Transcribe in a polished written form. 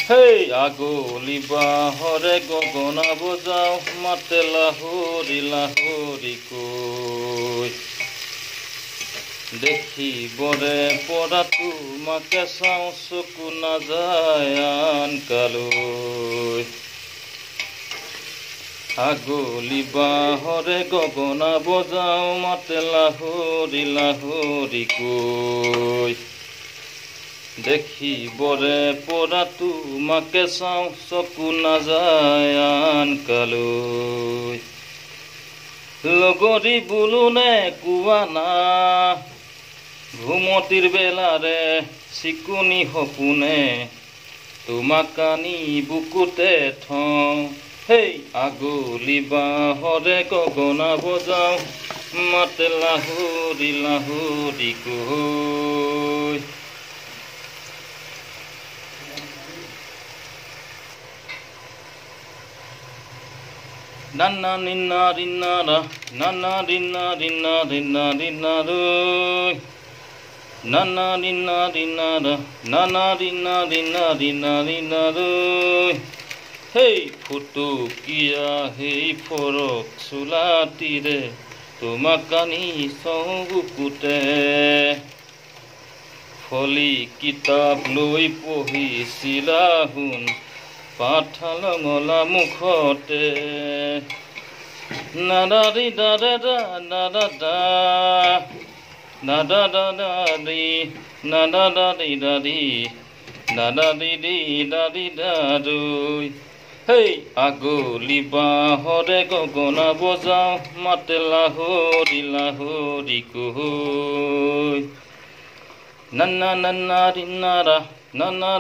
হেই আগলি বাঁহৰে গগনা বজাও মাতে লাহৰি লাহৰি কৈ দেখিবৰে পৰা তোমাকে চাওঁ চকু নাযায় আনকালৈ আগলি বাঁহৰে গগনা বজাও মাতে লাহৰি লাহৰি কৈ দেখিবৰে পৰা তোমাকে চাওঁ চকু নাযায় আনকালৈ লগৰী বোলো নে কোৱা না ঘুমতিৰ বেলাৰে চিকুনি সপোনে তোমাক আনি বুকুতে থওঁ হেই আগলি বাঁহৰে গগনা বজাও মাতে লাহৰি লাহৰি কৈ Nana nina rina ra, nana rina rina rina rina roi. Nana rina rina ra, nana rina rina rina rina roi. Hey photo kiya hey forok sulatire, tumakani songukute. Foli kitab loi pohi silahun. পাঠালঙলা মুখতে নাদাৰি দাদা নাদাদা নাদাদাদি নাদাদাদি দাদি নাদাদি দি দাদি দাদুই হেই আগলি বাঁহৰে গগনা বজাও মাতে লাহৰি লাহৰি কৈ নানা নানা ৰিনাৰা Nana,